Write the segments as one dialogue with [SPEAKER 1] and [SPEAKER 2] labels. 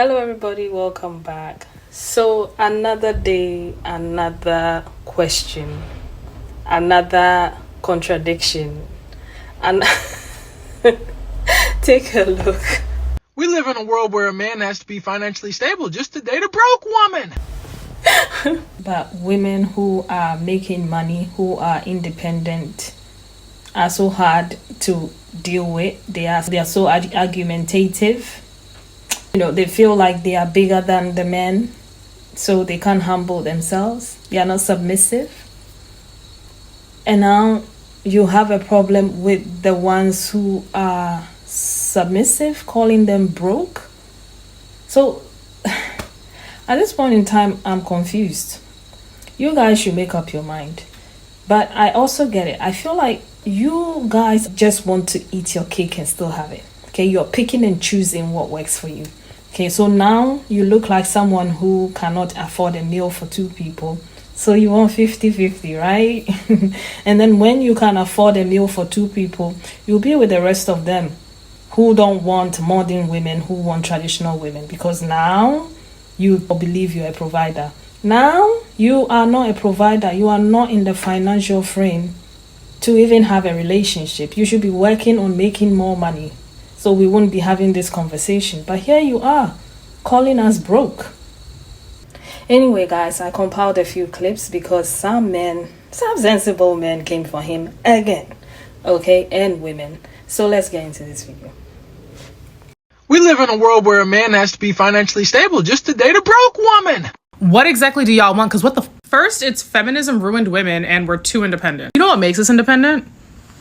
[SPEAKER 1] Hello, everybody, welcome back. So, another day, another question, another contradiction, and take a look.
[SPEAKER 2] We live in a world where a man has to be financially stable just to date a broke woman.
[SPEAKER 1] But women who are making money, who are independent, are so hard to deal with. They are so argumentative. They feel like they are bigger than the men, so they can't humble themselves. They are not submissive. And now you have a problem with the ones who are submissive, calling them broke. So at this point in time, I'm confused. You guys should make up your mind. But I also get it. I feel like you guys just want to eat your cake and still have it. Okay, you're picking and choosing what works for you. Okay, so now you look like someone who cannot afford a meal for two people. So you want 50-50, right? And then when you can afford a meal for two people, you'll be with the rest of them who don't want modern women, who want traditional women. Because now you believe you're a provider. Now you are not a provider. You are not in the financial frame to even have a relationship. You should be working on making more money, so we won't be having this conversation. But here you are, calling us broke. Anyway, guys, I compiled a few clips because some sensible men came for him again. Okay, and women. So let's get into this video.
[SPEAKER 2] We live in a world where a man has to be financially stable just to date a broke woman.
[SPEAKER 3] What exactly do y'all want? Because first, it's feminism ruined women and we're too independent. You know what makes us independent?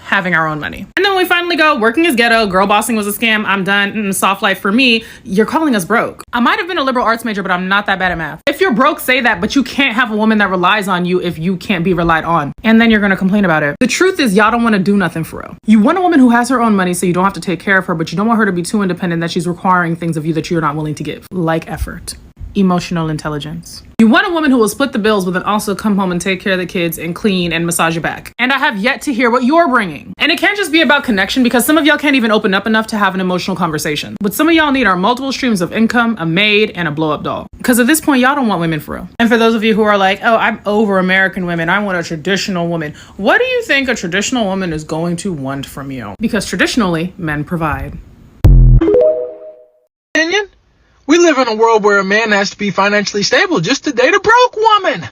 [SPEAKER 3] Having our own money. And then when we finally go, working is ghetto, girl bossing was a scam, I'm done, soft life for me, you're calling us broke. I might have been a liberal arts major, but I'm not that bad at math. If you're broke, say that, but you can't have a woman that relies on you if you can't be relied on. And then you're gonna complain about it. The truth is, y'all don't wanna do nothing for real. You want a woman who has her own money so you don't have to take care of her, but you don't want her to be too independent that she's requiring things of you that you're not willing to give, like effort. Emotional intelligence. You want a woman who will split the bills but then also come home and take care of the kids and clean and massage your back. And I have yet to hear what you're bringing. And it can't just be about connection, because some of y'all can't even open up enough to have an emotional conversation. What some of y'all need are multiple streams of income, a maid, and a blow-up doll. Because at this point, y'all don't want women for real. And for those of you who are like, oh, I'm over American women, I want a traditional woman. What do you think a traditional woman is going to want from you? Because traditionally, men provide.
[SPEAKER 2] Opinion? We live in a world where a man has to be financially stable just to date a broke woman.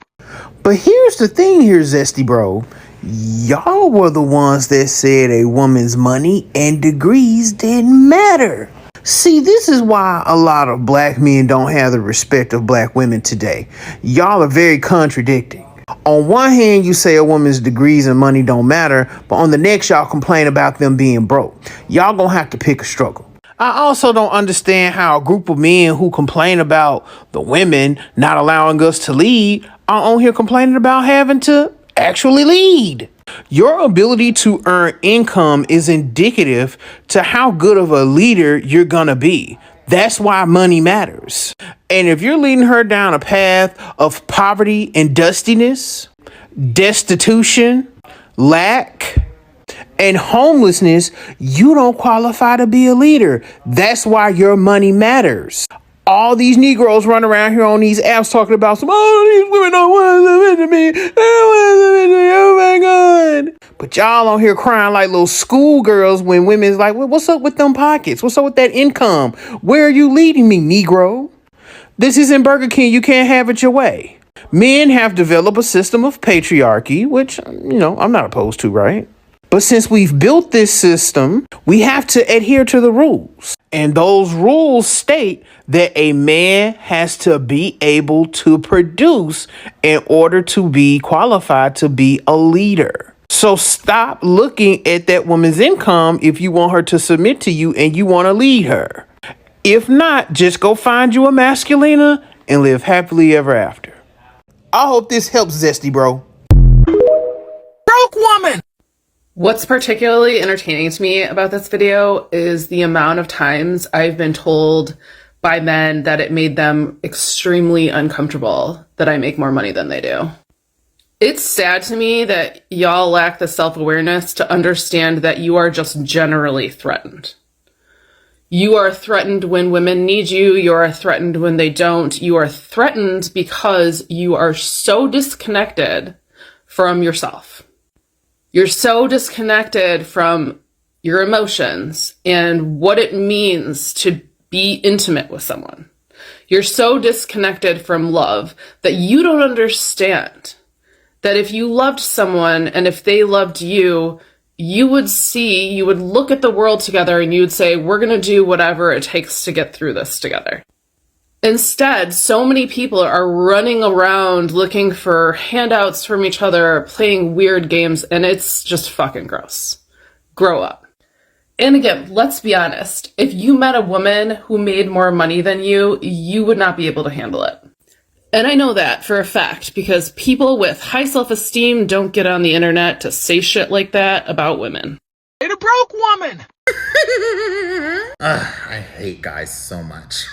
[SPEAKER 4] But here's the thing here, Zesty Bro. Y'all were the ones that said a woman's money and degrees didn't matter. See, this is why a lot of black men don't have the respect of black women today. Y'all are very contradicting. On one hand, you say a woman's degrees and money don't matter, but on the next, y'all complain about them being broke. Y'all gonna have to pick a struggle. I also don't understand how a group of men who complain about the women not allowing us to lead are on here complaining about having to actually lead. Your ability to earn income is indicative to how good of a leader you're gonna be. That's why money matters. And if you're leading her down a path of poverty and dustiness, destitution, lack, and homelessness, you don't qualify to be a leader. That's why your money matters. All these Negroes run around here on these apps talking about these women don't want to listen to me. They don't want to listen to me. Oh my God. But y'all on here crying like little schoolgirls when women's like, well, what's up with them pockets? What's up with that income? Where are you leading me, Negro? This isn't Burger King. You can't have it your way. Men have developed a system of patriarchy, which, I'm not opposed to, right? But since we've built this system, we have to adhere to the rules. And those rules state that a man has to be able to produce in order to be qualified to be a leader. So stop looking at that woman's income if you want her to submit to you and you want to lead her. If not, just go find you a masculina and live happily ever after. I hope this helps, Zesty Bro.
[SPEAKER 2] Broke woman!
[SPEAKER 3] What's particularly entertaining to me about this video is the amount of times I've been told by men that it made them extremely uncomfortable that I make more money than they do. It's sad to me that y'all lack the self-awareness to understand that you are just generally threatened. You are threatened when women need you. You are threatened when they don't. You are threatened because you are so disconnected from yourself. You're so disconnected from your emotions and what it means to be intimate with someone. You're so disconnected from love that you don't understand that if you loved someone and if they loved you, you would look at the world together and you would say, we're going to do whatever it takes to get through this together. Instead, so many people are running around looking for handouts from each other, playing weird games, and it's just fucking gross. Grow up. And again, let's be honest. If you met a woman who made more money than you, you would not be able to handle it. And I know that for a fact because people with high self-esteem don't get on the internet to say shit like that about women.
[SPEAKER 2] Ain't a broke woman.
[SPEAKER 5] I hate guys so much.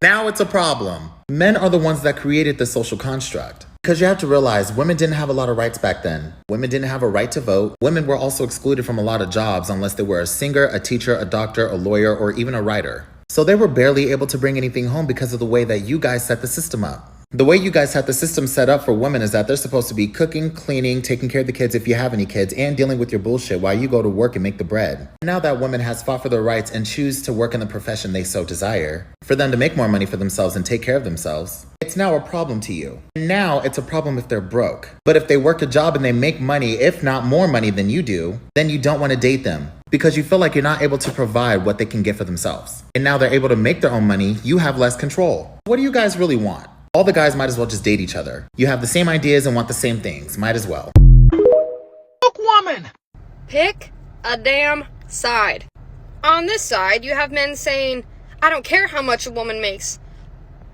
[SPEAKER 5] Now it's a problem. Men are the ones that created this social construct. Because you have to realize women didn't have a lot of rights back then. Women didn't have a right to vote. Women were also excluded from a lot of jobs unless they were a singer, a teacher, a doctor, a lawyer, or even a writer. So they were barely able to bring anything home because of the way that you guys set the system up. The way you guys have the system set up for women is that they're supposed to be cooking, cleaning, taking care of the kids if you have any kids, and dealing with your bullshit while you go to work and make the bread. Now that women has fought for their rights and choose to work in the profession they so desire, for them to make more money for themselves and take care of themselves, it's now a problem to you. Now it's a problem if they're broke. But if they work a job and they make money, if not more money than you do, then you don't want to date them because you feel like you're not able to provide what they can get for themselves. And now they're able to make their own money, you have less control. What do you guys really want? All the guys might as well just date each other. You have the same ideas and want the same things. Might as well.
[SPEAKER 2] Broke woman.
[SPEAKER 6] Pick a damn side. On this side, you have men saying, I don't care how much a woman makes.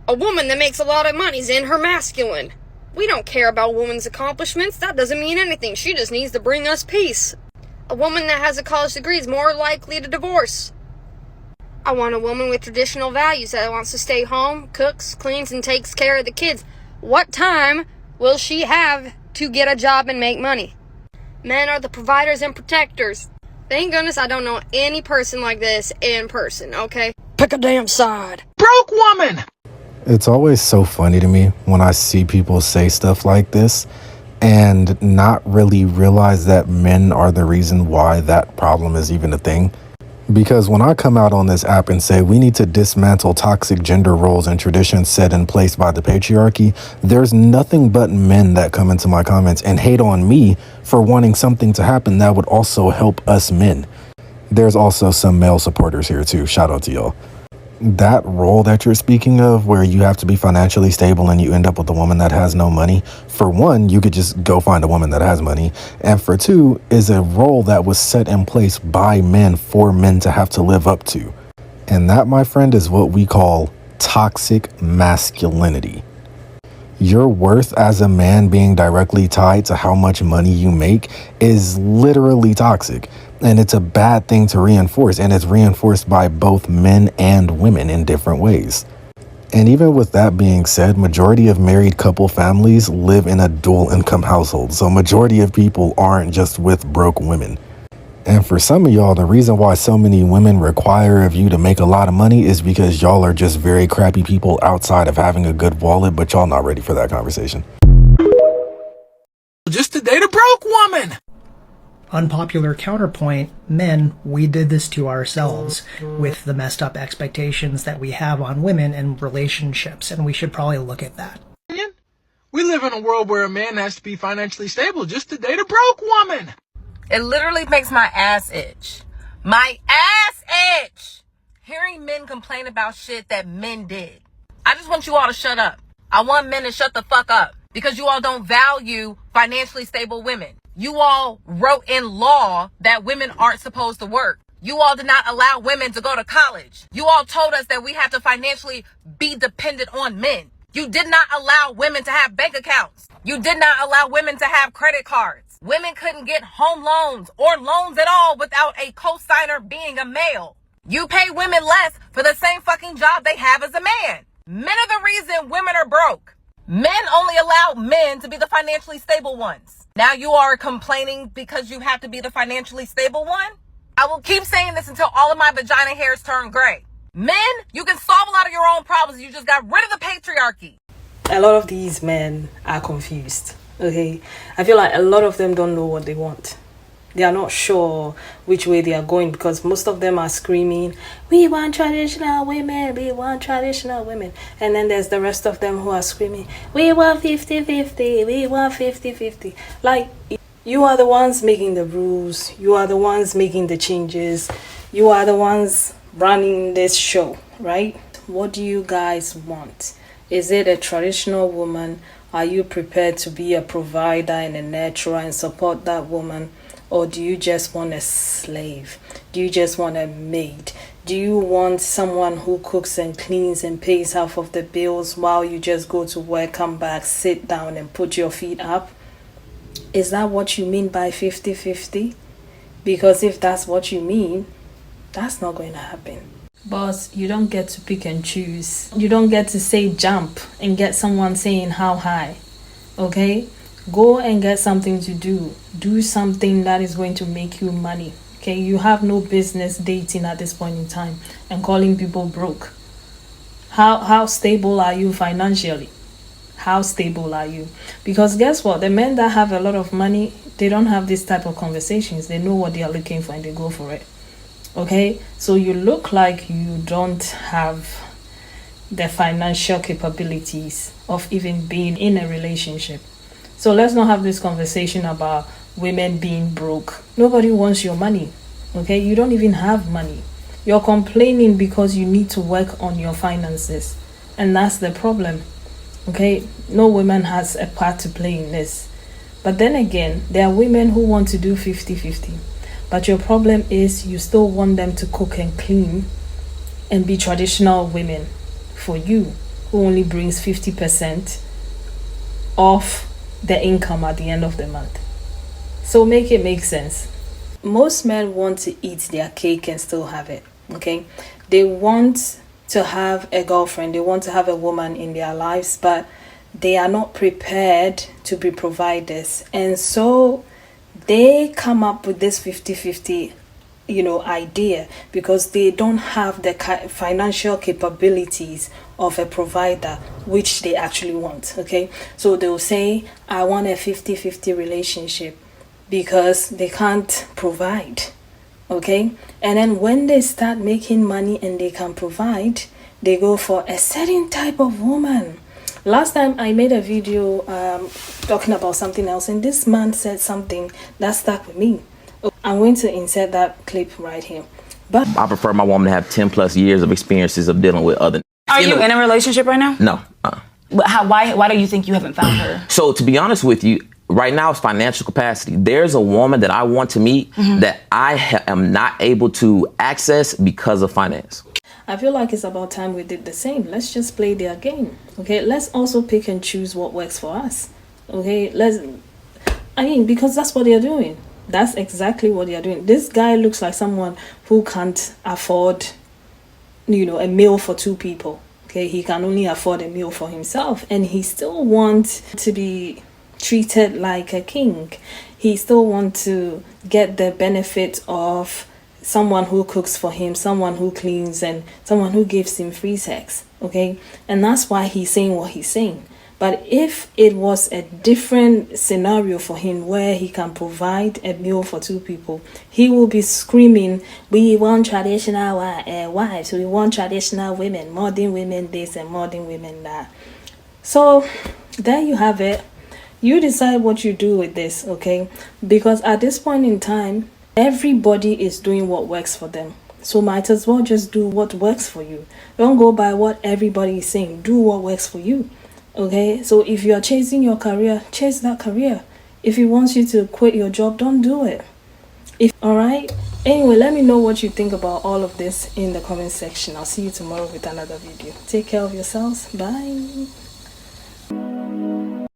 [SPEAKER 6] A woman that makes a lot of money is in her masculine. We don't care about a woman's accomplishments. That doesn't mean anything. She just needs to bring us peace. A woman that has a college degree is more likely to divorce. I want a woman with traditional values that wants to stay home, cooks, cleans, and takes care of the kids. What time will she have to get a job and make money? Men are the providers and protectors. Thank goodness I don't know any person like this in person, okay? Pick a damn side.
[SPEAKER 2] Broke woman.
[SPEAKER 7] It's always so funny to me when I see people say stuff like this and not really realize that men are the reason why that problem is even a thing. Because when I come out on this app and say we need to dismantle toxic gender roles and traditions set in place by the patriarchy, there's nothing but men that come into my comments and hate on me for wanting something to happen that would also help us men. There's also some male supporters here too. Shout out to y'all. That role that you're speaking of, where you have to be financially stable and you end up with a woman that has no money, for one, you could just go find a woman that has money. And for two, is a role that was set in place by men for men to have to live up to. And that, my friend, is what we call toxic masculinity. Your worth as a man being directly tied to how much money you make is literally toxic. And it's a bad thing to reinforce, and it's reinforced by both men and women in different ways. And even with that being said, majority of married couple families live in a dual income household. So majority of people aren't just with broke women. And for some of y'all, the reason why so many women require of you to make a lot of money is because y'all are just very crappy people outside of having a good wallet, but y'all not ready for that conversation.
[SPEAKER 2] Just to date a broke woman.
[SPEAKER 8] Unpopular counterpoint, men, we did this to ourselves with the messed up expectations that we have on women and relationships, and we should probably look at that.
[SPEAKER 2] We live in a world where a man has to be financially stable just to date a broke woman.
[SPEAKER 9] It literally makes my ass itch. My ass itch! Hearing men complain about shit that men did. I just want you all to shut up. I want men to shut the fuck up because you all don't value financially stable women. You all wrote in law that women aren't supposed to work. You all did not allow women to go to college. You all told us that we have to financially be dependent on men. You did not allow women to have bank accounts. You did not allow women to have credit cards. Women couldn't get home loans or loans at all without a co-signer being a male. You pay women less for the same fucking job they have as a man. Men are the reason women are broke. Men only allow men to be the financially stable ones. Now you are complaining because you have to be the financially stable one? I will keep saying this until all of my vagina hairs turn gray. Men, you can solve a lot of your own problems. You just got rid of the patriarchy.
[SPEAKER 1] A lot of these men are confused, okay? I feel like a lot of them don't know what they want. They are not sure which way they are going because most of them are screaming, we want traditional women, we want traditional women. And then there's the rest of them who are screaming, we want 50-50, we want 50-50. Like, you are the ones making the rules. You are the ones making the changes. You are the ones running this show, right? What do you guys want? Is it a traditional woman? Are you prepared to be a provider and a nurturer and support that woman? Or do you just want a slave? Do you just want a maid? Do you want someone who cooks and cleans and pays half of the bills while you just go to work, come back, sit down and put your feet up? Is that what you mean by 50-50? Because if that's what you mean, that's not going to happen. Boss, you don't get to pick and choose. You don't get to say jump and get someone saying how high. Okay? Go and get something to do. Do something that is going to make you money. Okay? You have no business dating at this point in time and calling people broke. How stable are you financially? How stable are you? Because guess what? The men that have a lot of money, they don't have this type of conversations. They know what they are looking for and they go for it. Okay? So you look like you don't have the financial capabilities of even being in a relationship. So let's not have this conversation about women being broke. Nobody wants your money. Okay? You don't even have money. You're complaining because you need to work on your finances. And that's the problem. Okay? No woman has a part to play in this. But then again, there are women who want to do 50-50. But your problem is you still want them to cook and clean and be traditional women for you, who only brings 50% of the income at the end of the month. So make it make sense. Most men want to eat their cake and still have it. Okay? They want to have a girlfriend. They want to have a woman in their lives, but they are not prepared to be providers. And so they come up with this 50-50 idea because they don't have the financial capabilities of a provider, which they actually want. Okay, so they'll say, I want a 50-50 relationship because they can't provide. Okay, and then when they start making money and they can provide, they go for a certain type of woman. Last time I made a video talking about something else, and this man said something that stuck with me. I'm going to insert that clip right here. But
[SPEAKER 10] I prefer my woman to have 10 plus years of experiences of dealing with other.
[SPEAKER 11] Are you in a relationship right now?
[SPEAKER 10] No.
[SPEAKER 11] But why do you think you haven't found her?
[SPEAKER 10] So to be honest with you, right now it's financial capacity. There's a woman that I want to meet that I am not able to access because of finance.
[SPEAKER 1] I feel like it's about time we did the same. Let's just play their game. Okay, let's also pick and choose what works for us. Okay, because that's what they're doing. That's exactly what they're doing. This guy looks like someone who can't afford, a meal for two people. Okay, he can only afford a meal for himself, and he still wants to be treated like a king. He still wants to get the benefit of someone who cooks for him, someone who cleans, and someone who gives him free sex. Okay, and that's why he's saying what he's saying. But if it was a different scenario for him where he can provide a meal for two people, he will be screaming, we want traditional wives, we want traditional women, modern women this and modern women that. So there you have it. You decide what you do with this, okay? Because at this point in time, everybody is doing what works for them. So might as well just do what works for you. Don't go by what everybody is saying. Do what works for you. Okay, so if you are chasing your career, chase that career. If he wants you to quit your job, don't do it. Alright? Anyway, let me know what you think about all of this in the comment section. I'll see you tomorrow with another video. Take care of yourselves. Bye.